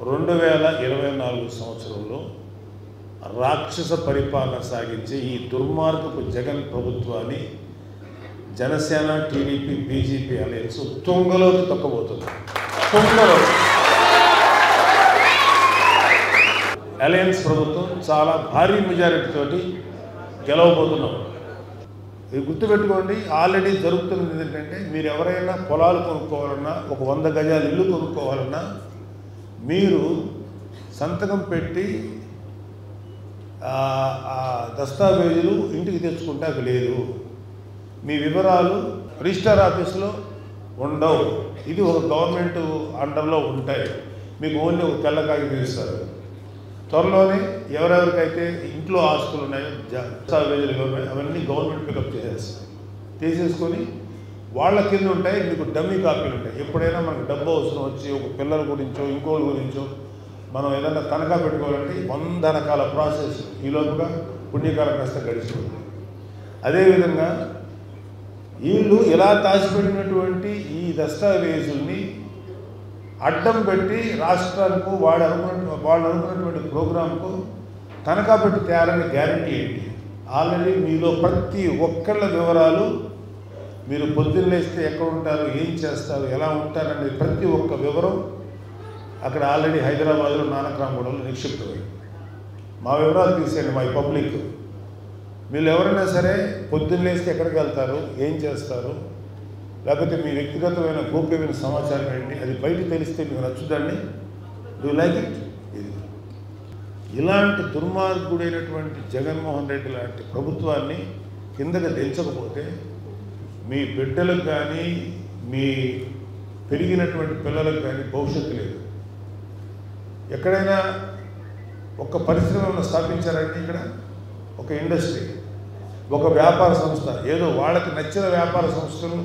2024 సంవత్సరంలో రాక్షస పరిపాలన సాగించే ఈ దుర్మార్గపు జగన్ ప్రభుత్వాన్ని జనసేన, టీడీపీ, బీజేపీ అలయన్స్ తుంగలోకి తొక్కబోతుంది. తుంగలో అలయన్స్ ప్రభుత్వం చాలా భారీ మెజారిటీ తోటి గెలవబోతున్నాం. ఇది గుర్తుపెట్టుకోండి. ఆల్రెడీ జరుగుతున్నది ఏంటంటే, మీరు ఎవరైనా పొలాలు కొనుక్కోవాలన్నా, ఒక 100 గజాల ఇల్లు కొనుక్కోవాలన్నా మీరు సంతకం పెట్టి దస్తావేజులు ఇంటికి తెచ్చుకుంటే అది లేదు. మీ వివరాలు రిజిస్టర్ ఆఫీసులో ఉండవు. ఇది ఒక గవర్నమెంట్ అండర్లో ఉంటాయి. మీకు ఓన్లీ ఒక తెల్ల కాగితం ఇస్తారు. త్వరలోనే ఎవరెవరికైతే ఇంట్లో ఆస్తులు ఉన్నాయో దస్తావేజులు ఉన్నాయో అవన్నీ గవర్నమెంట్ పికప్ తీసేసుకొని వాళ్ళ కింద ఉంటాయి. మీకు డమ్మీ కాపీలు ఉంటాయి. ఎప్పుడైనా మనకు డబ్బు అవసరం వచ్చి ఒక పిల్లల గురించో ఇంకోళ్ళ గురించో మనం ఏదైనా తనఖా పెట్టుకోవాలంటే 100 రకాల ప్రాసెస్ ఈ లోపుగా పుణ్యకాలం కాస్త గడిచిపోతుంది. అదేవిధంగా వీళ్ళు ఇలా దాచిపెట్టినటువంటి ఈ దస్తావేజుల్ని అడ్డం పెట్టి రాష్ట్రానికి వాళ్ళు అనుకున్నటువంటి ప్రోగ్రాంకు తనఖా పెట్టి తేయాలని గ్యారంటీ ఏంటి? ఆల్రెడీ మీలో ప్రతి ఒక్కళ్ళ వివరాలు, మీరు పొద్దున్న లేస్తే ఎక్కడ ఉంటారు, ఏం చేస్తారు, ఎలా ఉంటారనేది ప్రతి ఒక్క వివరం అక్కడ ఆల్రెడీ హైదరాబాద్లో నానక్రామ్గూడలో నిక్షిప్తమైంది. మా వివరాలు తీసేయండి. మా పబ్లిక్ వీళ్ళు ఎవరైనా సరే పొద్దున్న లేస్తే ఎక్కడికి వెళ్తారు, ఏం చేస్తారు, లేకపోతే మీ వ్యక్తిగతమైన గోప్యమైన సమాచారం ఏంటి, అది బయట తెలిస్తే మీకు నచ్చుదండి. Do like it? ఇలాంటి దుర్మార్గుడైనటువంటి జగన్మోహన్ రెడ్డి లాంటి ప్రభుత్వాన్ని కిందకి దించకపోతే మీ బిడ్డలకు కానీ మీ పెరిగినటువంటి పిల్లలకు కానీ భవిష్యత్తు లేదు. ఎక్కడైనా ఒక పరిశ్రమను స్థాపించారంటే ఇక్కడ ఒక ఇండస్ట్రీ, ఒక వ్యాపార సంస్థ, ఏదో వాళ్ళకి నచ్చిన వ్యాపార సంస్థలు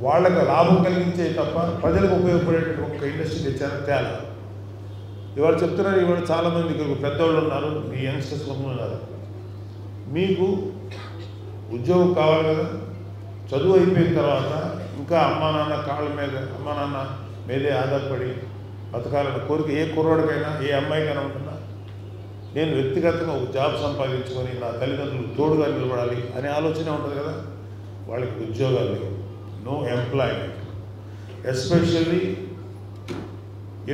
వాళ్ళకి లాభం కలిగించే తప్ప ప్రజలకు ఉపయోగపడేటువంటి ఒక ఇండస్ట్రీ తెచ్చారని తేలా. ఇవాళ చెప్తున్నారు, ఇవాళ చాలామంది ఇక్కడ పెద్దవాళ్ళు ఉన్నారు, మీ యంగ్స్టర్స్ ఉన్నారు. మీకు ఉద్యోగం కావాలి కదా, చదువు అయిపోయిన తర్వాత ఇంకా అమ్మా నాన్న మీదే ఆధారపడి బతకాలన్న కోరిక ఏ కుర్రాడికైనా ఏ అమ్మాయికైనా ఉంటుందా? నేను వ్యక్తిగతంగా ఒక జాబ్ సంపాదించుకొని నా తల్లిదండ్రులకు తోడుగా నిలబడాలి అనే ఆలోచన ఉంటుంది కదా. వాళ్ళకి ఉద్యోగాలు లేవు, నో ఎంప్లాయ్మెంట్. ఎస్పెషల్లీ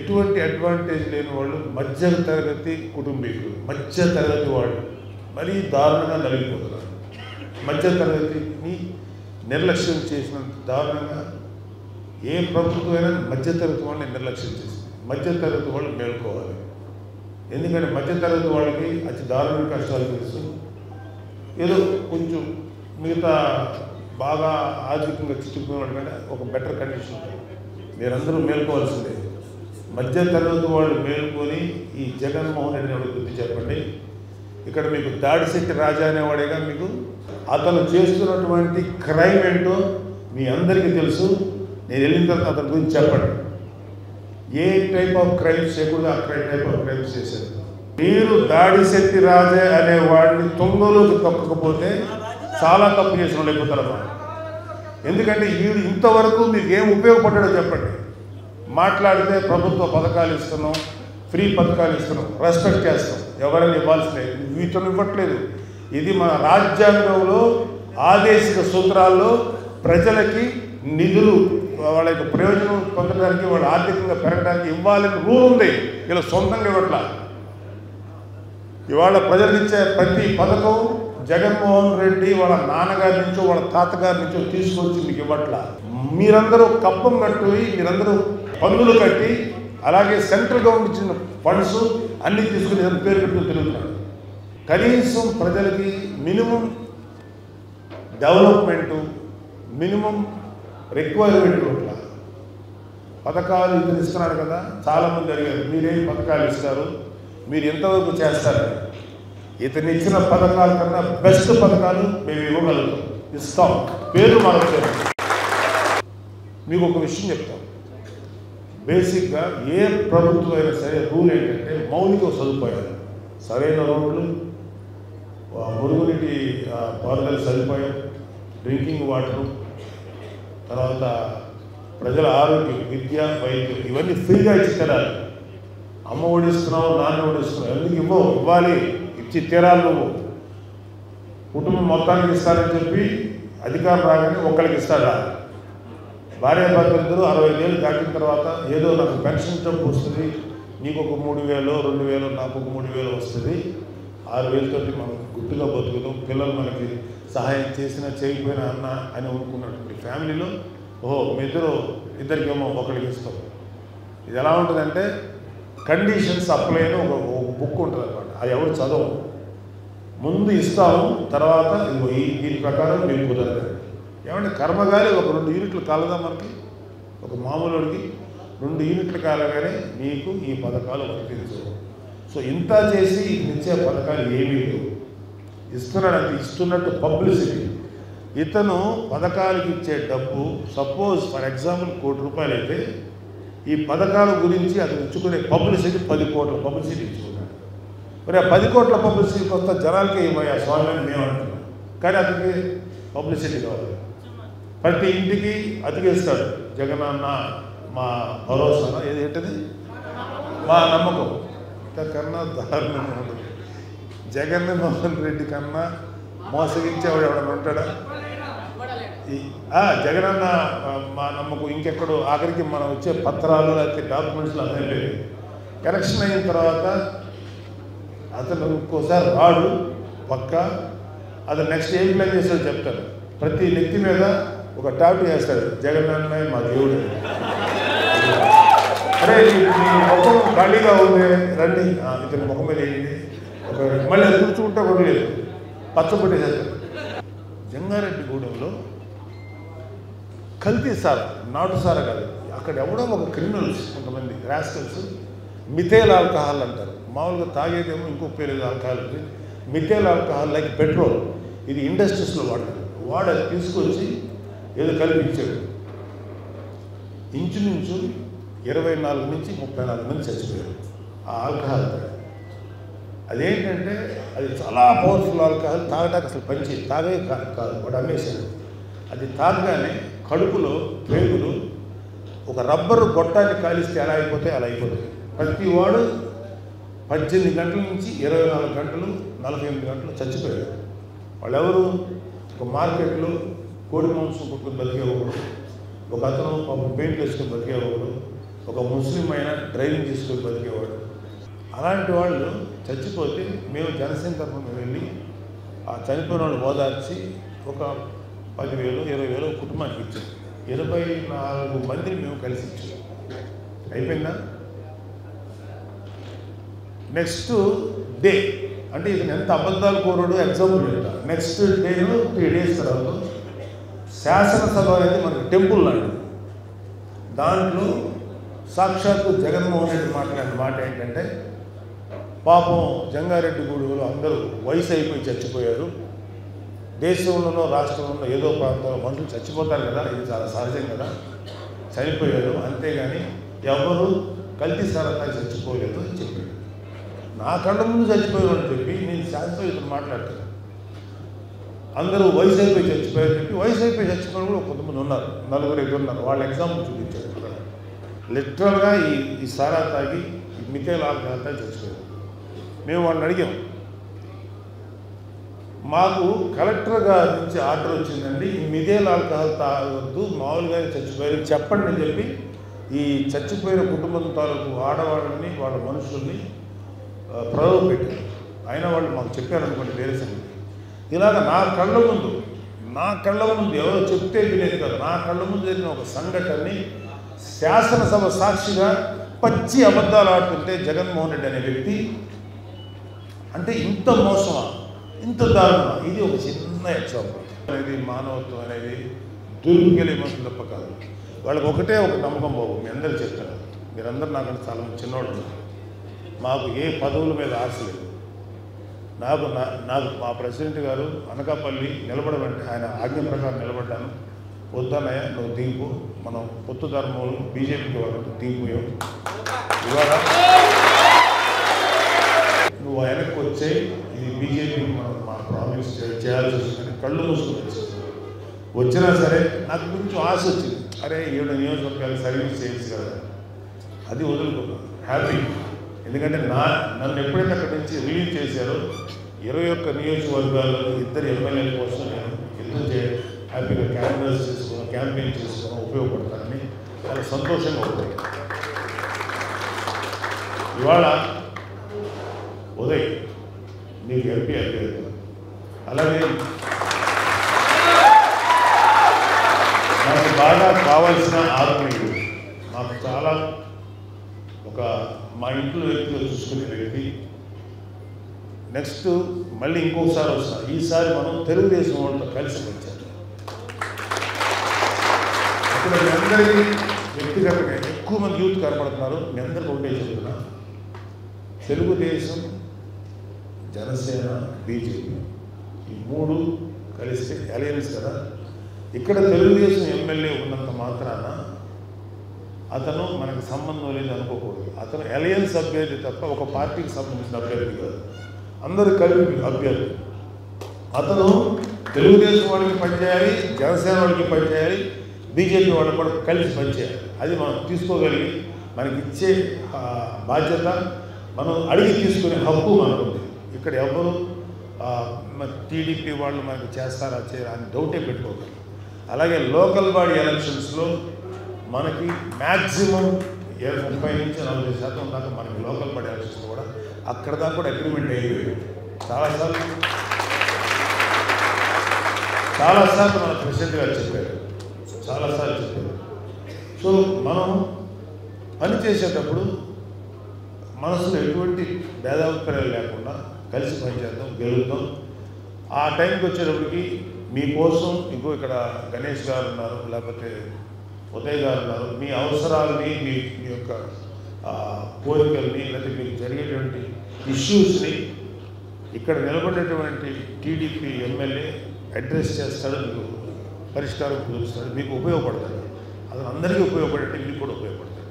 ఎటువంటి అడ్వాంటేజ్ లేని వాళ్ళు మధ్య తరగతి కుటుంబీకులు, మధ్య తరగతి వాళ్ళు మరీ దారుణంగా నలిగిపోతున్నారు. మధ్య తరగతిని నిర్లక్ష్యం చేసినంత దారుణంగా ఏ ప్రభుత్వమైనా మధ్యతరగతి వాళ్ళని నిర్లక్ష్యం చేసింది. మధ్యతరగతి వాళ్ళు మేల్కోవాలి. ఎందుకంటే మధ్యతరగతి వాళ్ళకి అతి దారుణ కష్టాలు తెలుసు. ఏదో కొంచెం మిగతా బాగా ఆర్థికంగా చిక్కుకునే వాళ్ళకంటే ఒక బెటర్ కండిషన్ ఉంటుంది. మీరందరూ మేల్కోవాల్సిందే. మధ్యతరగతి వాళ్ళు మేల్కొని ఈ జగన్మోహన్ రెడ్డి వాడి గురించి చెప్పండి. ఇక్కడ మీకు దాడిశెట్టి రాజా అనేవాడేగా, మీకు అతను చేస్తున్నటువంటి క్రైమ్ ఏంటో మీ అందరికీ తెలుసు. నేను వెళ్ళిన తర్వాత అతని గురించి చెప్పండి. ఏ టైప్ ఆఫ్ క్రైమ్స్ చేయకూడదు ఆ టైప్ ఆఫ్ క్రైమ్స్ చేశారు. మీరు దాడిశెట్టి రాజా అనే వాడిని తుంగలోకి తొక్కకపోతే చాలా తప్పు చేసిన వాళ్ళు అయిపోతారమ్మా. ఎందుకంటే వీడు ఇంతవరకు మీకు ఏం ఉపయోగపడ్డాడో చెప్పండి. మాట్లాడితే ప్రభుత్వ పథకాలు ఇస్తున్నాం, ఫ్రీ పథకాలు ఇస్తున్నాం, రెస్పెక్ట్ చేస్తాం, ఎవరైనా ఇవ్వాల్సినవి వీటిని ఇవ్వట్లేదు. ఇది మన రాజ్యాంగంలో ఆదేశిక సూత్రాల్లో ప్రజలకి నిధులు వాళ్ళ యొక్క ప్రయోజనం పొందడానికి, వాళ్ళు ఆర్థికంగా పెరగడానికి ఇవ్వాలని రూల్ ఉంది. ఇలా సొంతంగా ఇవ్వట్లా. ఇవాళ ప్రజలకిచ్చే ప్రతి పథకం జగన్మోహన్ రెడ్డి వాళ్ళ నాన్నగారి నుంచో వాళ్ళ తాతగారి నుంచో తీసుకొచ్చి మీకు ఇవ్వట్లా. మీరందరూ కప్పం కట్టి, మీరందరూ పన్నులు కట్టి, అలాగే సెంట్రల్ గవర్నమెంట్ ఇచ్చిన ఫండ్స్ అన్నీ తీసుకుని పేరు పెట్టుకుని తిరుగుతున్నారు. కనీసం ప్రజలకి మినిమం డెవలప్మెంటు, మినిమం రిక్వైర్మెంట్ అట్లా పథకాలు ఇతను ఇస్తున్నారు కదా. చాలామంది అడిగారు, మీరేం పథకాలు ఇస్తారు, మీరు ఎంతవరకు చేస్తారని. ఇతను ఇచ్చిన పథకాల కన్నా బెస్ట్ పథకాలు మేము ఇవ్వగలుగుతాం, ఇస్తాం, పేరు మార్చారు. మీకు ఒక విషయం చెప్తాం. బేసిక్గా ఏ ప్రభుత్వం అయినా సరే రూల్ ఏంటంటే మౌలిక సదుపాయాలు, సరైన రోడ్లు, మురుగునీటి పారుదల సదుపాయం, డ్రింకింగ్ వాటరు, తర్వాత ప్రజల ఆరోగ్యం, విద్య, వైద్యం ఇవన్నీ ఫ్రీగా ఇచ్చి తీరాలి. అమ్మ ఓడిస్తున్నావు, నాన్న ఓడిస్తున్నావు, ఎందుకు ఇవ్వాలి, ఇచ్చి తీరాలి. నువ్వు కుటుంబం మొత్తానికి ఇస్తారని చెప్పి అధికారం రాగానే ఒక్కరికి ఇస్తాడా? భార్యాభర్తలిద్దరూ 65 ఏళ్ళు దాటిన తర్వాత ఏదో నాకు పెన్షన్ డబ్బు వస్తుంది, నీకు ఒక 3,000 2,000 నాకు ఒక 3,000 వస్తుంది, 6,000 మనం గుట్టుగా బతుకుతాం, పిల్లలు మనకి సహాయం చేసినా చేయకపోయినా అన్న అని అనుకున్నటువంటి ఫ్యామిలీలో ఓహో మీ ఇద్దరికేమో ఒకరికి ఇస్తాం. ఇది ఎలా ఉంటుందంటే కండిషన్స్ అప్లై అని ఒక బుక్ ఉంటుంది అనమాట. అది ఎవరు చదవం. ముందు ఇస్తాము, తర్వాత దీని ప్రకారం మీకు కుదరదు. ఏమంటే కర్మగాలి ఒక 2 యూనిట్లు కాలదా మనకి? ఒక మామూలుడికి 2 యూనిట్లు కాలగానే నీకు ఈ పథకాలు వర్తించవు. సో ఇంత చేసి ఇచ్చే పథకాలు ఏమీ లేవు. ఇస్తున్నాడంటే ఇస్తున్నట్టు పబ్లిసిటీ. ఇతను పథకాలకి ఇచ్చే డబ్బు సపోజ్ ఫర్ ఎగ్జాంపుల్ ₹1,00,00,000 అయితే ఈ పథకాల గురించి అతను ఇచ్చుకునే పబ్లిసిటీ 10 కోట్ల పబ్లిసిటీ ఇచ్చుకున్నాడు. మరి ఆ 10 కోట్ల పబ్లిసిటీకి వస్తే జనాలకి ఏమయ్యా స్వామి అని మేము అంటున్నాం. కానీ అతనికి పబ్లిసిటీ కావాలి. ప్రతి ఇంటికి అతికిస్తాడు. జగనన్న మా భరోసా ఏంటది, మా నమ్మకం. ఇంతకన్నా దారుణంగా ఉంటుంది. జగన్మోహన్ రెడ్డి కన్నా మోసగించేవాడు ఎవడన్నా ఉంటాడా? జగనన్న మా నమ్మకం ఇంకెక్కడో ఆఖరికి మనం వచ్చే పత్రాలు లేకపోతే డాక్యుమెంట్స్లో అదే లేదు. ఎలక్షన్ అయిన తర్వాత అతను ఇంకోసారి రాడు పక్క. అతను నెక్స్ట్ ఏం ప్లాన్ చేస్తాడో చెప్తాడు. ప్రతి వ్యక్తి మీద ఒక టాటూ వేస్తాడు, జగనన్న మా దేవుడు. అరే మీ ముఖం ఖాళీగా ఉంది రండి, ఇతని ముఖం మీద వేయండి. మళ్ళీ అది కూర్చుంటా కూడా లేదు, పచ్చబట్టేసేస్తాడు. జంగారెడ్డిగూడెంలో కల్తీ సారా, నాటు సారా కాదు, అక్కడ ఎవడో ఒక క్రిమినల్స్ కొంతమంది రాస్కల్స్ మిథైల్ ఆల్కహాల్ అంటారు. మామూలుగా తాగేదేమో ఇంకో పేరు alcohol, methyl alcohol like petrol. ఇది ఇండస్ట్రీస్లో వాడతారు. వాడు అది తీసుకొచ్చి ఏదో కల్పించాడు. ఇంచుమించు 24 నుంచి 34 మంది చచ్చిపోయారు ఆ ఆల్కహాల్. అదేంటంటే అది చాలా పవర్ఫుల్ ఆల్కహాల్. తాగడానికి అసలు పనిచేసి తాగే కాదు, వాడు అమ్మేశాడు. అది తాగగానే కడుపులో పేగులు ఒక రబ్బరు గొట్టాన్ని కాలిస్తే ఎలా అయిపోతే అలా అయిపోతుంది. ప్రతి వాడు 18 గంటల నుంచి 24 గంటలు 48 గంటలు చచ్చిపోయారు. వాళ్ళెవరు? ఒక మార్కెట్లో కోడి మాంసం కొట్టుకుని బతికేవాడు, ఒక అతను పెయింట్ వేసుకొని బతికేవాడు, ఒక ముస్లిం అయినా డ్రైవింగ్ చేసుకొని బతికేవాడు. అలాంటి వాళ్ళు చచ్చిపోతే మేము జనసేన తరఫున వెళ్ళి ఆ చనిపోయిన వాళ్ళు ఓదార్చి ఒక 10,000 20,000 కుటుంబానికి ఇచ్చాం. 24 మందిని మేము కలిసి ఇచ్చాం. అయిపోయిందా? నెక్స్ట్ డే అంటే ఇతను ఎంత అబద్ధాలు కోరాడు ఎగ్జాంపుల్ చెప్తా. నెక్స్ట్ డేను 3 days తర్వాత శాసనసభ అనేది మనకి టెంపుల్ లాంటిది. దాంట్లో సాక్షాత్తు జగన్మోహన్ రెడ్డి మాట్లాడిన మాట ఏంటంటే, పాపం జంగారెడ్డిగూడెంలో అందరూ వయసు అయిపోయి చచ్చిపోయారు. దేశంలోనో రాష్ట్రంలో ఏదో ప్రాంతంలో మనుషులు చచ్చిపోతారు కదా, ఇది చాలా సహజం కదా, చనిపోయారు. అంతేగాని ఎవరు కల్తీ సారాగా చచ్చిపోలేదు అని చెప్పాడు. నా కళ్ళ ముందు చచ్చిపోయారని చెప్పి నేను శాస్త్రవేత్తలు మాట్లాడతాను. అందరూ వయసు అయిపోయి చచ్చిపోయారని చెప్పి వయసు అయిపోయి చచ్చిపోయిన కూడా కొంతమంది ఉన్నారు, 4-5 ఉన్నారు. వాళ్ళ ఎగ్జాంపుల్ చూపించారు. లిటరల్గా ఈ సారా తాగి ఈ మిథైల్ ఆల్కహాల్ తాగి చచ్చిపోయారు. మేము వాళ్ళని అడిగాం, మాకు కలెక్టర్ గారి నుంచి ఆర్డర్ వచ్చిందండి, ఈ మిథైల్ ఆల్కహాల్ తాగొద్దు, మామూలుగానే చచ్చిపోయారు చెప్పండి అని చెప్పి ఈ చచ్చిపోయిన కుటుంబం తాలూకు ఆడవాళ్ళని వాళ్ళ మనుషుల్ని ప్రలోభ పెట్టారు. అయినా వాళ్ళు మాకు చెప్పారనుకోండి వేరే సంగతి. ఇలాగ నా కళ్ళ ముందు ఎవరో చెప్తే వినేది కాదు, నా కళ్ళ ముందు జరిగిన ఒక సంఘటనని శాసనసభ సాక్షిగా పచ్చి అబద్ధాలు ఆడుతుంటే జగన్మోహన్ రెడ్డి అనే వ్యక్తి అంటే ఇంత మోసమా, ఇంత దారుణమా? ఇది ఒక చిన్న ఎగ్జాంపుల్. అనేది మానవత్వం అనేది దుర్గలి మనుషులు తప్ప కాదు. వాళ్ళకి ఒకటే ఒక నమ్మకం బాబు, మీ అందరూ చెప్తారు, మీరందరూ నాకంటే చాలా చిన్నవాళ్ళు, మాకు ఏ పదవుల మీద ఆశ లేదు. నాకు మా ప్రెసిడెంట్ గారు అనకాపల్లి నిలబడమంటే ఆయన ఆజ్ఞ ప్రకారం నిలబడ్డాను. వద్దన్నయ్య నువ్వు దింపు, మనం పొత్తు ధర్మంలో బీజేపీకి వాళ్ళు దిగిపోయావు, ఇవాళ నువ్వు వెనక్కి వచ్చే ఇది బీజేపీకి మనం మా ప్రామిస్ చేయాల్సి వస్తుందని కళ్ళు మూసుకొని వచ్చినా సరే నాకు కొంచెం ఆశ వచ్చింది. అరే 7 నియోజకవర్గాలు సర్వీస్ చేయొచ్చు కదా, అది వదులుకున్నాను. హ్యాపీ ఎందుకంటే నన్ను ఎప్పుడైతే అక్కడి నుంచి రిలీవ్ చేశారో 21 నియోజకవర్గాల్లో 2 ఎమ్మెల్యేల కోసం నేను ఎందుకు హ్యాపీగా క్యాంపెయిన్ చేసుకుని ఉపయోగపడతానని చాలా సంతోషంగా ఉంటుంది. ఇవాళ ఉదయ్ నీకు ఎంపీ అభ్యర్థి, అలాగే నాకు బాగా కావాల్సిన ఆత్మీయుడు, నాకు చాలా మా ఇంట్లో వ్యక్తిగా చూసుకునే వ్యక్తి. నెక్స్ట్ మళ్ళీ ఇంకొకసారి వస్తాం. ఈసారి మనం తెలుగుదేశం వాళ్ళతో కలిసి వచ్చారు. ఇక్కడ మీ అందరికీ వ్యక్తిగతంగా ఎక్కువ మంది యూత్ కనపడుతున్నారు. మీ అందరికీ ఒకటే చెప్తున్నా, తెలుగుదేశం, జనసేన, బీజేపీ ఈ 3 కలిస్తే అలయన్స్ కదా. ఇక్కడ తెలుగుదేశం ఎమ్మెల్యే ఉన్నంత మాత్రాన అతను మనకు సంబంధం లేదు అనుకోకూడదు. అతను అలయన్స్ అభ్యర్థి తప్ప ఒక పార్టీకి సంబంధించిన అభ్యర్థి కాదు, అందరూ కలిపి అభ్యర్థి. అతను తెలుగుదేశం వాళ్ళకి పనిచేయాలి, జనసేన వాళ్ళకి పనిచేయాలి, బీజేపీ వాళ్ళకి కూడా కలిసి పనిచేయాలి. అది మనం తీసుకోగలిగి మనకి ఇచ్చే బాధ్యత, మనం అడిగి తీసుకునే హక్కు మనకుంది. ఇక్కడ ఎవరు టీడీపీ వాళ్ళు మనకి చేస్తారా చేయరా అని డౌటే పెట్టుకోగలరు. అలాగే లోకల్ బాడీ ఎలక్షన్స్లో మనకి మ్యాక్సిమం 30 నుంచి 40% దాకా మనకి లోకల్ బాడీ ఎలక్షన్స్ కూడా అక్కడ దాకా కూడా అగ్రిమెంట్ అయ్యేవి. చాలాసార్లు మన ప్రెసిడెంట్ గారు చెప్పారు, చాలాసార్లు చెప్పారు. సో మనం పని చేసేటప్పుడు మనసులో ఎటువంటి భేదాభిప్రాయాలు లేకుండా కలిసి పనిచేద్దాం, గెలుద్దాం. ఆ టైంకి వచ్చేటప్పటికి మీకోసం ఇక్కడ గణేష్ గారు ఉన్నారు, లేకపోతే ఉదయ్ గారు ఉన్నారు. మీ అవసరాలని, మీ యొక్క కోరికల్ని, లేకపోతే మీకు జరిగేటువంటి ఇష్యూస్ని ఇక్కడ నిలబడేటువంటి టీడీపీ ఎమ్మెల్యే అడ్రస్ చేస్తాడు, మీకు పరిష్కారం కుదురుస్తాడు, మీకు ఉపయోగపడతాడు. అది అందరికీ ఉపయోగపడేట్టు మీకు కూడా ఉపయోగపడతాడు.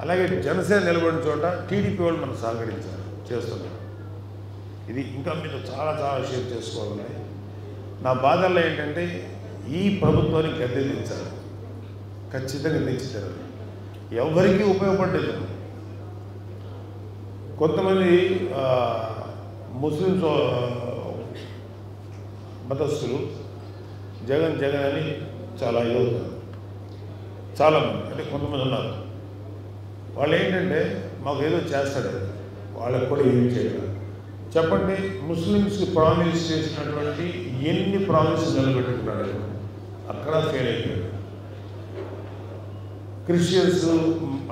అలాగే జనసేన నిలబడిన చోట టీడీపీ వాళ్ళు మనం సహకరించాలి, చేస్తున్నారు. ఇది ఇంకా మీరు చాలా షేర్ చేసుకోవాలి. నా బాధల్లో ఏంటంటే ఈ ప్రభుత్వాన్ని గద్దెదించాలి, ఖచ్చితంగా దించుతారు. ఎవరికి ఉపయోగపడలేదు. కొంతమంది ముస్లిం మతస్థులు జగన్ అని చాలా ఇదవుతారు. చాలామంది అంటే కొంతమంది ఉన్నారు. వాళ్ళు ఏంటంటే మాకు ఏదో చేస్తాడు, వాళ్ళకు కూడా ఏం చేయాలి చెప్పండి. ముస్లిమ్స్కి ప్రామిస్ చేసినటువంటి ఎన్ని ప్రామిస్ నిలబెట్టుకున్నాడు, అక్కడ ఫెయిల్ అయిపోయాడు. క్రిస్టియన్స్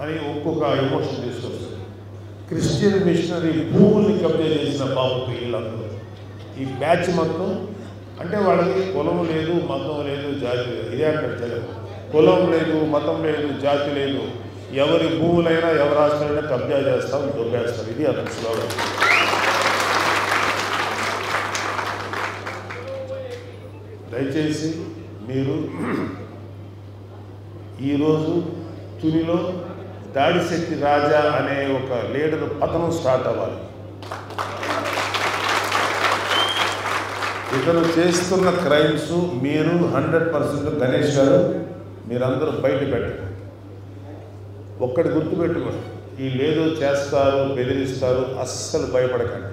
అని ఒక్కొక్క ఎమోషన్ తీసుకొస్తారు. క్రిస్టియన్ మిషనరీ భూముల్ని కబ్జా చేసిన బాబుకి వీళ్ళందరూ ఈ బ్యాచ్ మొత్తం. అంటే వాళ్ళకి కులం లేదు, మతం లేదు, జాతి లేదు. ఇదే అంటారు జగన్, కులం లేదు, మతం లేదు, జాతి లేదు, ఎవరి భూములైనా ఎవరి ఆస్తులైనా కబ్జా చేస్తాం, దొబ్బేస్తారు. ఇది అతని స్లోగన్. దయచేసి మీరు ఈరోజు తునిలో దాడిశెట్టి రాజా అనే ఒక లీడర్ పతనం స్టార్ట్ అవ్వాలి. ఇతను చేస్తున్న క్రైమ్స్ మీరు 100% గణేష్ గారు మీరందరూ బయట పెట్టండి. ఒక్కటి గుర్తుపెట్టుకోండి, వీళ్ళేదో చేస్తారు, బెదిరిస్తారు, అస్సలు భయపడకండి.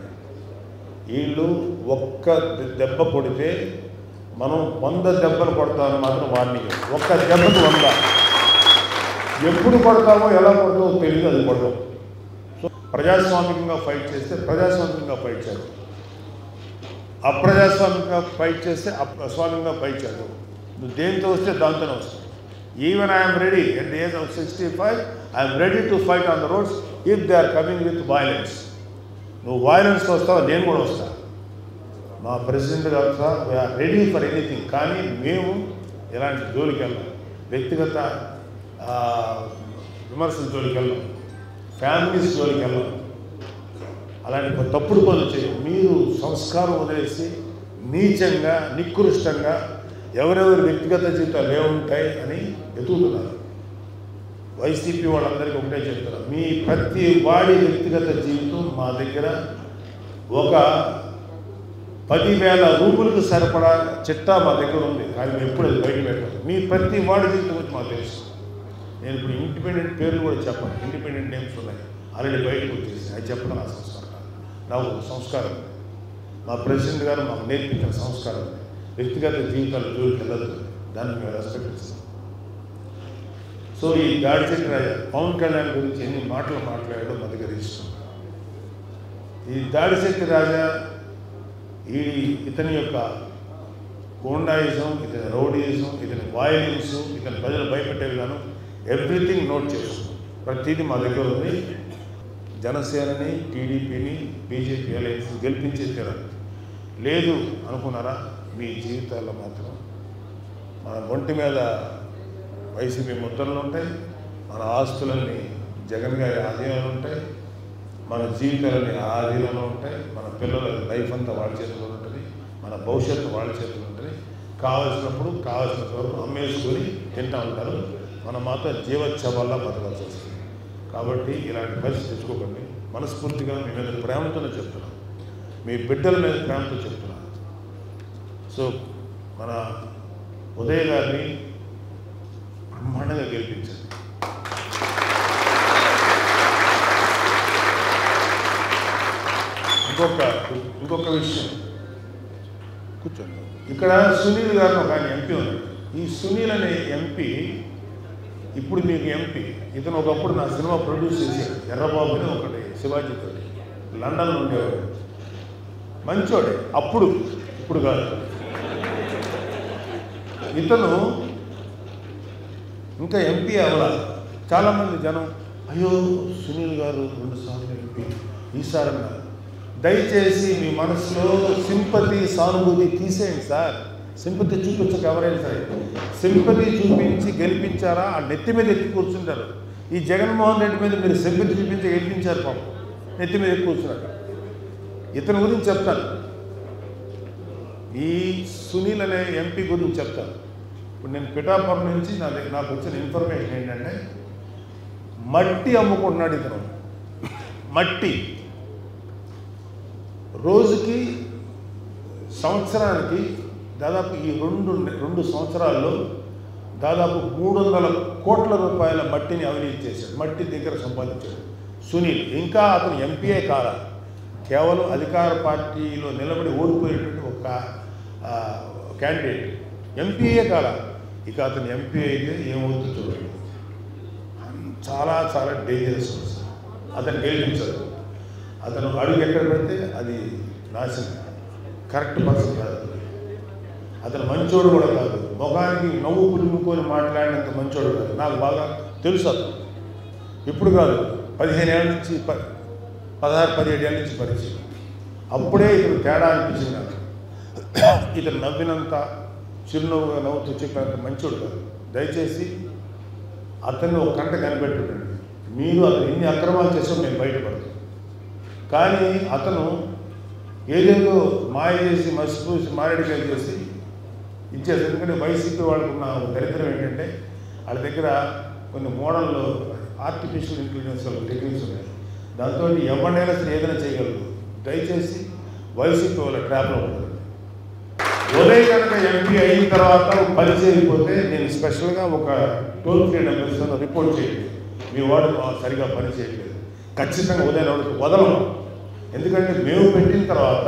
వీళ్ళు ఒక్క దెబ్బ కొడితే మనం 100 దెబ్బలు కొడతామని మాత్రం వార్నింగ్. ఒక్క దెబ్బకు 100. ఎప్పుడు కొడతామో ఎలా కొడతామో తెలియదు, అది కొడతాం. సో ప్రజాస్వామికంగా ఫైట్ చేస్తే ప్రజాస్వామికంగా ఫైట్ చేద్దాం, అప్రజాస్వామికంగా ఫైట్ చేస్తే అప్రస్వామికంగా ఫైట్ చేద్దాం. నువ్వు దేంతో వస్తే దాంతోనే వస్తావు. Even I'm ready at the age of 65, I'm ready to fight on the roads if they are coming with violence. నువ్వు వైలెన్స్తో వస్తావు, నేను కూడా వస్తాను. మా ప్రెసిడెంట్ గారు sir we are ready for anything. కానీ మేము ఇలాంటి జోలికి వెళ్ళాం, వ్యక్తిగత విమర్శల జోలికి వెళ్ళాం, ఫ్యామిలీస్ జోలికి వెళ్ళాం. అలాంటి తప్పుడు పనులు చేయం. మీరు సంస్కారం వదిలేసి నీచంగా, నికృష్టంగా ఎవరెవరి వ్యక్తిగత జీవితాలు ఏముంటాయి అని ఎదుగుతున్నారు. వైసీపీ వాళ్ళందరికీ ఒకటే చెప్తున్నారు, మీ ప్రతి వాడి వ్యక్తిగత జీవితం మా దగ్గర ఒక 10,000 రూపులకు సరిపడా చిట్టా మా దగ్గర ఉంది. కానీ మేము ఎప్పుడు అది బయట పెట్టాలి. మీ ప్రతి వాడి జీవితం గురించి మాకు తెలుసు. నేను ఇప్పుడు ఇండిపెండెంట్ పేర్లు కూడా చెప్పాను, ఇండిపెండెంట్ నేమ్స్ ఉన్నాయి. ఆల్రెడీ బయటకు వచ్చేసి అది చెప్పడం నా సంస్కారం కాదు. నాకు సంస్కారం ఉంది, మా ప్రెసిడెంట్ గారు మాకు నేర్పించిన సంస్కారం ఉంది. వ్యక్తిగత జీవితాలు జోలికి వెళ్ళదు, దాన్ని మేము రెస్పెక్ట్ ఇస్తాం. సో ఈ దాడిశెట్టి రాజా పవన్ కళ్యాణ్ గురించి ఎన్ని మాటలు మాట్లాడాడో మా దగ్గర ఇష్టం. ఈ దాడిశెట్టి రాజా ఇతని యొక్క గూండాయిజం, ఇతని రౌడీయిజం, ఇతని వాయిలెన్స్, ఇతని ప్రజలు భయపెట్టే విధానం ఎవ్రీథింగ్ నోట్ చేసుకున్నాం. ప్రతిదీ మా దగ్గర ఉంది. జనసేనని, టీడీపీని, బీజేపీ అలయన్స్ గెలిపించే తీరాలి. లేదు అనుకున్నారా, మీ జీవితాల్లో మాత్రం మన ఒంటి మీద వైసీపీ ముద్రలు ఉంటాయి, మన ఆస్తులన్నీ జగన్ గారి ఆధీనంలో ఉంటాయి, మన జీవితాలన్నీ ఆ ఆధీనంలో ఉంటాయి, మన పిల్లల లైఫ్ అంతా వాళ్ళ చేతిలో ఉంటుంది, మన భవిష్యత్తు వాళ్ళ చేతిలో ఉంటుంది. కావాల్సినప్పుడు కావాల్సినంత వరకు అమ్మేసుకొని తింటూ ఉంటారు. మనం మాత్రం జీవోత్సవాల్లో బతకాల్సి వస్తుంది. కాబట్టి ఇలాంటి పరిస్థితి తెచ్చుకోకండి. మనస్ఫూర్తిగా మీ మీద ప్రేమతోనే చెప్తున్నాం, మీ బిడ్డల మీద ప్రేమతో చెప్తున్నాను. సో మన ఉదయ్ గారిని బ్రహ్మాండంగా గెలిపించారు. ఇంకొక విషయం, కూర్చోండి. ఇక్కడ సునీల్ గారు ఒక ఆయన ఎంపీ ఉన్నాడు. ఈ సునీల్ అనే ఎంపీ ఇప్పుడు మీకు ఎంపీ. ఇతను ఒకప్పుడు నా సినిమా ప్రొడ్యూస్ చేశాడు. ఎర్రబాబు అని ఒకటి శివాజీతో లండన్లో ఉండేవాడు. మంచోడే అప్పుడు, ఇప్పుడు కాదు. ఇతను ఇంకా ఎంపీ అవ్వాలి. చాలామంది జనం అయ్యో సునీల్ గారు 2 సార్లు ఎంపీ, ఈసారి అన్నారు. దయచేసి మీ మనసులో సింపతి, సానుభూతి తీసేయండి సార్. సింపతి చూపించక ఎవరైనా సరే సింపతి చూపించి గెలిపించారా, ఆ నెత్తి మీద ఎక్కి కూర్చుంటారు. ఈ జగన్మోహన్ రెడ్డి మీద మీరు సింపతి చూపించి గెలిపించారు, పాపం నెత్తి మీద ఎక్కి కూర్చున్నారు. ఇతని గురించి చెప్తాను, ఈ సునీల్ అనే ఎంపీ గురించి చెప్తాను. ఇప్పుడు నేను పిఠాపురం నుంచి నాకు వచ్చిన ఇన్ఫర్మేషన్ ఏంటంటే మట్టి అమ్ముకుంటున్నాడు ఇతను. మట్టి రోజుకి, సంవత్సరానికి దాదాపు ఈ రెండు సంవత్సరాల్లో దాదాపు 300 కోట్ల రూపాయల మట్టిని అవినీతి చేశాడు. మట్టి దగ్గర సంపాదించాడు సునీల్. ఇంకా అతను ఎంపీఏ కాదా, కేవలం అధికార పార్టీలో నిలబడి ఓడిపోయేటువంటి ఒక క్యాండిడేట్. ఎంపీఏ కాదా. ఇక అతను ఎంపీ అయితే ఏమవుతుందో చూడండి. చాలా చాలా డేంజరస్ పర్సన్. అతను గెలిపించదు. అతను అడుగు ఎక్కడ పెడితే అది నాశనం. కరెక్ట్ పర్సన్ కాదు. అతను మంచోడు కూడా కాదు. ముఖానికి నవ్వు పులుముకొని మాట్లాడినంత మంచోడు కాదు. నాకు బాగా తెలుసు. అతను ఇప్పుడు కాదు, 15 ఏళ్ళ నుంచి 16-17 ఏళ్ళ నుంచి పరిచయం. అప్పుడే ఇతను తేడా అనిపించింది నాకు. ఇతను నవ్వినంత, చిరునవ్వుగా నవ్వుతూ చెప్పినంత మంచోడు కాదు. దయచేసి అతన్ని ఒక కంట కనిపెట్టుండండి. మీరు అతను ఎన్ని అక్రమాలు చేసామో నేను బయటపడతాను. కానీ అతను ఏదేదో మాయ చేసి, మసిపూసి, మారేడుకాయ చేసి ఇచ్చేది. ఎందుకంటే వైసీపీ వాళ్ళకు ఉన్న దరిద్రం ఏంటంటే వాళ్ళ దగ్గర కొన్ని మోడల్లో ఆర్టిఫిషియల్ ఇంటెలిజెన్స్ టెక్నిక్స్ ఉన్నాయి. దాంతో ఎవరినైనా సరే ఏదైనా చేయగలరు. దయచేసి వైసీపీ వాళ్ళ ట్రాప్లో ఉంటుంది. ఉదయ్ కనుక ఎంపీ అయిన తర్వాత పని చేయకపోతే నేను స్పెషల్గా ఒక టోల్ ఫ్రీ నెంబర్ ఇస్తాను, రిపోర్ట్ చేయండి. మీ వాడు సరిగా పని చేయట్లేదు. ఖచ్చితంగా ఉదయం వదలము. ఎందుకంటే మేము పెట్టిన తర్వాత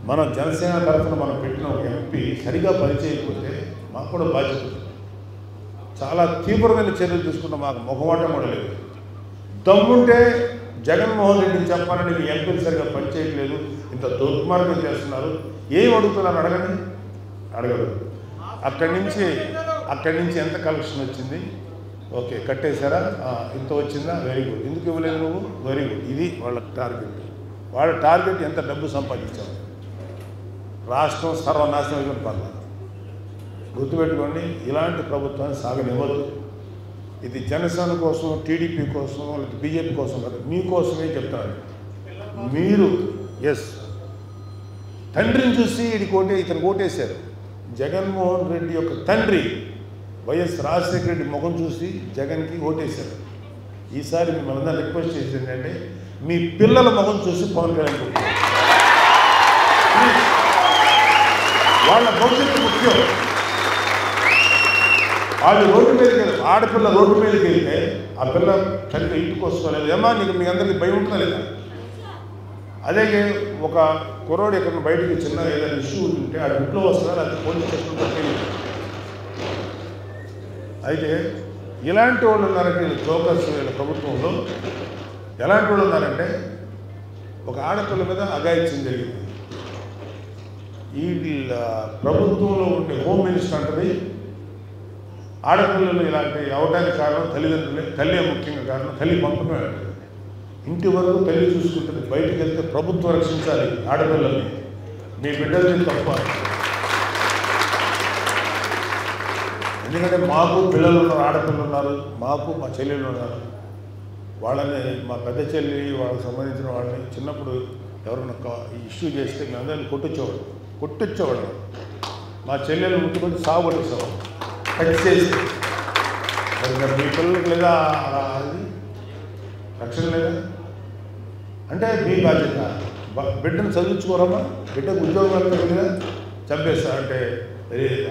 మన జనసేన తరఫున మనం పెట్టిన ఒక ఎంపీ సరిగా పని చేయకపోతే మాకు కూడా బాధ్యత. చాలా తీవ్రమైన చర్యలు తీసుకుంటాం. మాకు ముఖమాటం కూడా లేదు. దమ్ముంటే జగన్మోహన్ రెడ్డిని చెప్పాలని మీ ఎంపీలు సరిగా పనిచేయట్లేదు, ఇంత దుర్మార్గం చేస్తున్నారు, ఏం అడుగుతున్నారు అడగండి. అడగదు. అక్కడి నుంచి ఎంత కలెక్షన్ వచ్చింది, ఓకే కట్టేశారా, ఇంత వచ్చిందా, వెరీ గుడ్. ఎందుకు ఇవ్వలేదు నువ్వు, వెరీ గుడ్. ఇది వాళ్ళ టార్గెట్. వాళ్ళ టార్గెట్ ఎంత డబ్బు సంపాదించావు. రాష్ట్రం సర్వనాశనం అయిపోయిన పర్లేదు. గుర్తుపెట్టుకోండి, ఇలాంటి ప్రభుత్వాన్ని సాగనివ్వద్దు. ఇది జనసేన కోసం, టీడీపీ కోసం, లేదా బీజేపీ కోసం కాదు, మీకోసమే చెప్తాను. మీరు తండ్రిని చూసి ఇతను ఓటేశారు. జగన్మోహన్ రెడ్డి యొక్క తండ్రి వైఎస్ రాజశేఖర రెడ్డి ముఖం చూసి జగన్కి ఓటేశారు. ఈసారి మిమ్మల్ని అందరూ రిక్వెస్ట్ చేసేది ఏంటంటే మీ పిల్లల ముఖం చూసి పవన్ కళ్యాణ్ వాళ్ళ భవిష్యత్తు ముఖ్యం. వాళ్ళు రోడ్డు మీదకి వెళ్ళి ఆడపిల్ల రోడ్డు మీదకి వెళ్తే ఆ పిల్ల చక్కగా ఇంటికి వసుకోలేదు. ఏమా నీకు మీ అందరికీ భయం ఉంటుందా లేదా? అదే ఒక కుర్రోడు ఇక్కడ బయటికి చిన్న ఏదైనా ఇష్యూ ఉంటే ఆ ఇంట్లో వస్తున్నారు, అది పోలీస్ స్టేషన్లో తెలియదు. అయితే ఇలాంటి వాళ్ళు ఉన్నారంటే జోకర్స్ వీళ్ళ ప్రభుత్వంలో ఎలాంటి వాళ్ళు ఉన్నారంటే ఒక ఆడపిల్ల మీద అఘాయిత్యం జరిగింది. ఈ ప్రభుత్వంలో ఉండే హోమ్ మినిస్టర్ అంటది ఆడపిల్లలు ఇలాంటి అవడానికి కారణం తల్లిదండ్రులే, తల్లి ముఖ్యంగా కారణం, తల్లి పంపకమే అంటారు. ఇంటి వరకు తల్లి చూసుకుంటుంది, బయటికి వెళ్తే ప్రభుత్వం రక్షించాలి ఆడపిల్లల్ని, మీ బిడ్డల్ని తప్ప. ఎందుకంటే మాకు పిల్లలు ఉన్నారు, ఆడపిల్లలు ఉన్నారు, మాకు మా చెల్లెళ్ళు ఉన్నారు. వాళ్ళని మా పెద్ద చెల్లి వాళ్ళకి సంబంధించిన వాళ్ళని చిన్నప్పుడు ఎవరైనా ఇష్యూ చేస్తే మేమందరినీ కొట్టొచ్చేవాడు. మా చెల్లెలు ముట్టుకొని సాగుపట్టేసేవాడు, కట్ చేసి. మరి మీ పిల్లలకి లేదా అది రక్షణ లేదా? అంటే మీ బాధ్యత. బిడ్డను చదివించుకోరమ్మా, బిడ్డకు ఉద్యోగాలు కదా చంపేస్తా అంటే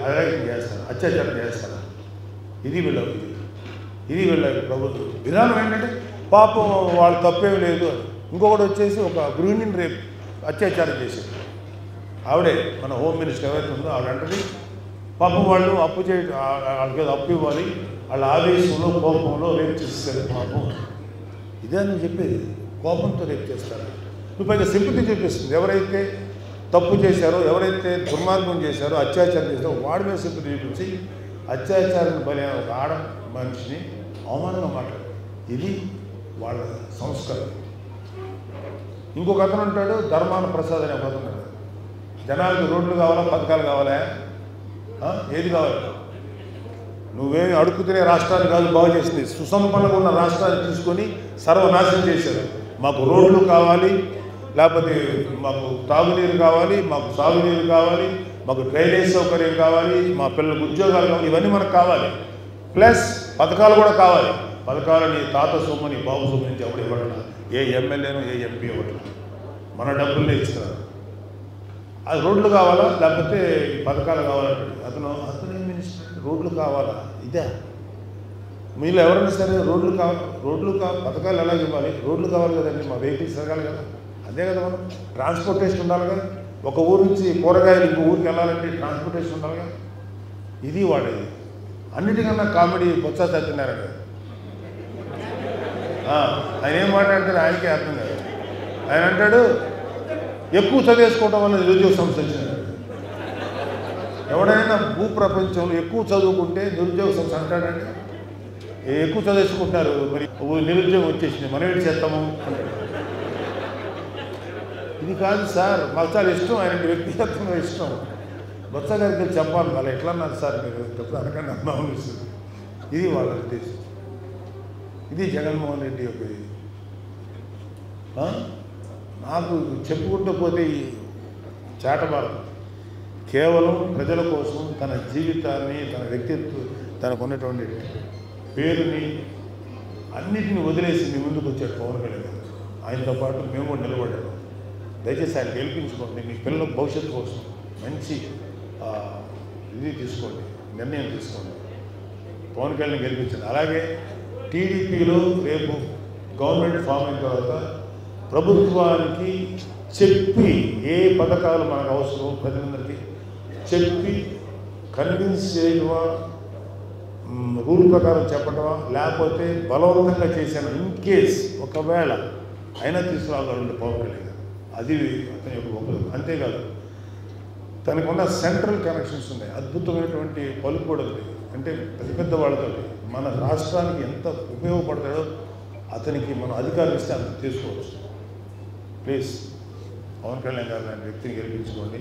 అరాగం చేస్తారు, అత్యాచారం చేస్తారు. ఇది వీళ్ళ ప్రభుత్వం విధానం ఏంటంటే పాపం వాళ్ళు తప్పేమి లేదు అని. ఇంకొకటి వచ్చేసి ఒక గృహిణిని రేపు అత్యాచారం చేసేది ఆవిడే, మన హోమ్ మినిస్టర్ ఎవరైతే ఉందో ఆవిడ అంటది పాపం వాళ్ళు అప్పు వాళ్ళకి అప్పు ఇవ్వాలి, వాళ్ళ ఆవేశంలో కోపంలో రేపు చేస్తారు పాపం. ఇదే నేను చెప్పేది, కోపంతో రేపు చేస్తారు. నువ్వు పైగా సింపతి చూపిస్తుంది. ఎవరైతే తప్పు చేశారో, ఎవరైతే దుర్మార్గం చేశారో, అత్యాచారం చేశారో వాడి మీద సింపతి చూపించి అత్యాచారం బలైన ఒక ఆడ మనిషిని అవమానంగా మాట్లాడు. ఇది వాళ్ళ సంస్కారం. ఇంకొక అతను ఉంటాడు ధర్మాన ప్రసాద్ అనే ఒక అతను ఉంటాడు. జనాలకు రోడ్లు కావాలా, పథకాలు కావాలా, ఏది కావాలి? నువ్వేమి అడుగుతునే రాష్ట్రాన్ని కాదు బాగు చేసింది, సుసంపన్నంగా ఉన్న రాష్ట్రాన్ని తీసుకొని సర్వనాశనం చేశారు. మాకు రోడ్లు కావాలి, లేకపోతే మాకు తాగునీరు కావాలి, మాకు సాగునీరు కావాలి, మాకు డ్రైనేజ్ సౌకర్యం కావాలి, మా పిల్లలకు ఉద్యోగాలు కావాలి, ఇవన్నీ మనకు కావాలి. ప్లస్ పథకాలు కూడా కావాలి. పథకాలు నీ తాత సొమ్ము, నీ బాబు సొమ్ము నుంచి ఎవరు ఇవ్వడం, ఏ ఎమ్మెల్యేను ఏ ఎంపీ ఇవ్వడం, మన డబ్బుల్ని ఇస్తున్నారు. అది రోడ్లు కావాలా, లేకపోతే పథకాలు కావాలంటే అతను మినిస్టర్ రోడ్లు కావాలా? ఇదే మీలో ఎవరైనా సరే రోడ్లు పథకాలు ఎలా ఇవ్వాలి? రోడ్లు కావాలి కదండి, మా వెహికల్స్ తిరగాలి కదా, అదే కదా మనం ట్రాన్స్పోర్టేషన్ ఉండాలి కదా. ఒక ఊరు నుంచి కూరగాయలు ఇంకో ఊరికి వెళ్ళాలంటే ట్రాన్స్పోర్టేషన్ ఉండాలి కదా. ఇది వాడేది. అన్నిటికన్నా కామెడీ బొత్స సత్యనారాయణ గారు. ఆయన ఏం మాట్లాడతారు ఆయనకే అర్థం కాదు. ఆయన అంటాడు ఎక్కువ చదివేసుకోవడం వల్ల నిరుద్యోగ సమస్య వచ్చింది. ఎవడైనా భూప్రపంచంలో ఎక్కువ చదువుకుంటే నిరుద్యోగ సమస్య అంటాడంటే ఎక్కువ చదివేసుకుంటారు, మరి నిరుద్యోగం వచ్చేసింది, మనం ఏం చేస్తాము అంటాడు. ఇది కాదు సార్, మాకు చాలా ఇష్టం, ఆయనకి వ్యక్తిగతంగా ఇష్టం. బొత్స గారికి చెప్పాలి, అలా ఎట్లా అన్నారు సార్ మీరు చెప్తా అనకండి అన్నాం. ఇది వాళ్ళ ఉద్దేశం. ఇది జగన్మోహన్ రెడ్డి యొక్క ఇది. నాకు చెప్పుకుంటూ పోతే ఈ చాటబారదు. కేవలం ప్రజల కోసం తన జీవితాన్ని, తన వ్యక్తిత్వం, తనకున్నటువంటి పేరుని అన్నిటిని వదిలేసి మీ ముందుకు వచ్చాడు పవన్ కళ్యాణ్ గారు. ఆయనతో పాటు మేము కూడా నిలబడ్డాము. దయచేసి ఆయన గెలిపించుకోండి, మీ పిల్లల భవిష్యత్తు కోసం మంచి ఇది తీసుకోండి, నిర్ణయం తీసుకోండి, పవన్ కళ్యాణ్ గెలిపించండి. అలాగే టీడీపీలో రేపు గవర్నమెంట్ ఫామ్ అయిన తర్వాత ప్రభుత్వానికి చెప్పి ఏ పథకాలు మనకు అవసరం ప్రజలందరికీ చెప్పి కన్విన్స్ చేయడమా, రూల్ ప్రకారం చెప్పడమా, లేకపోతే బలవంతంగా చేశాను ఇన్ కేస్ ఒకవేళ అయినా తీసుకురాగలండి పవన్ కళ్యాణ్ గారు. అది అతని యొక్క గొప్ప. అంతేకాదు తనకున్న సెంట్రల్ కనెక్షన్స్ ఉన్నాయి, అద్భుతమైనటువంటి పలుకుబడి ఉంది. అంటే పెద్ద పెద్ద వాళ్ళతో మన రాష్ట్రానికి ఎంత ఉపయోగపడతాడో అతనికి మనం అధికారం ఇస్తే అంత తీసుకోవచ్చు. ప్లీజ్ పవన్ కళ్యాణ్ గారు లాంటి వ్యక్తిని గెలిపించుకోండి.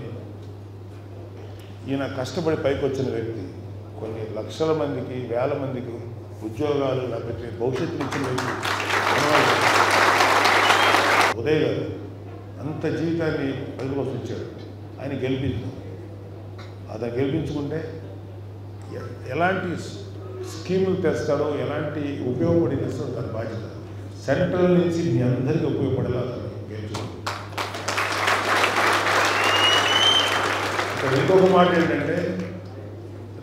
ఈయన కష్టపడి పైకి వచ్చిన వ్యక్తి, కొన్ని లక్షల మందికి, వేల మందికి ఉద్యోగాలు లేకపోతే భవిష్యత్తు ఇచ్చిన వ్యక్తి ఉదయ్ గారు. అంత జీవితాన్ని ప్రజల కోసం ఇచ్చాడు. ఆయన గెలిపించాం. అతను గెలిపించుకుంటే ఎలాంటి స్కీములు తెస్తాడో, ఎలాంటి ఉపయోగపడి తెస్తాడో దాని బాధ్యత. సెంట్రల్ నుంచి మీ అందరికీ ఉపయోగపడేలా అతను గెలుచుకోండి. ఇంకొక మాట ఏంటంటే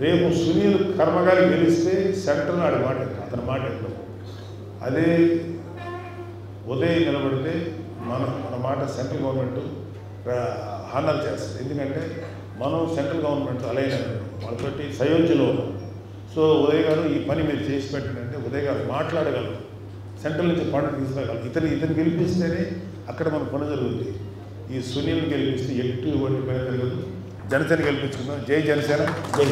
రేపు సునీల్ కర్మగారి గెలిస్తే సెంట్రల్ ఆడి మాట అతని మాట ఎట్లా అదే ఉదయ్ నిలబడితే మన మాట సెంట్రల్ గవర్నమెంట్ హానర్ చేస్తుంది. ఎందుకంటే మనం సెంట్రల్ గవర్నమెంట్ అలైన్ వాళ్ళతోటి సయోధ్యలో ఉన్నాం. సో ఉదయ్ గారు ఈ పని మీరు చేసి పెట్టినంటే ఉదయ్ గారు మాట్లాడగలరు, సెంట్రల్ నుంచి ఫండ్ తీసుకురాగలరు. ఇతను గెలిపిస్తేనే అక్కడ మన పని జరుగుతుంది. ఈ సునీల్ని గెలిపిస్తే ఎటువంటి పని జరగదు. జనసేన గెలిపించుకుందాం. జై జనసేన, జై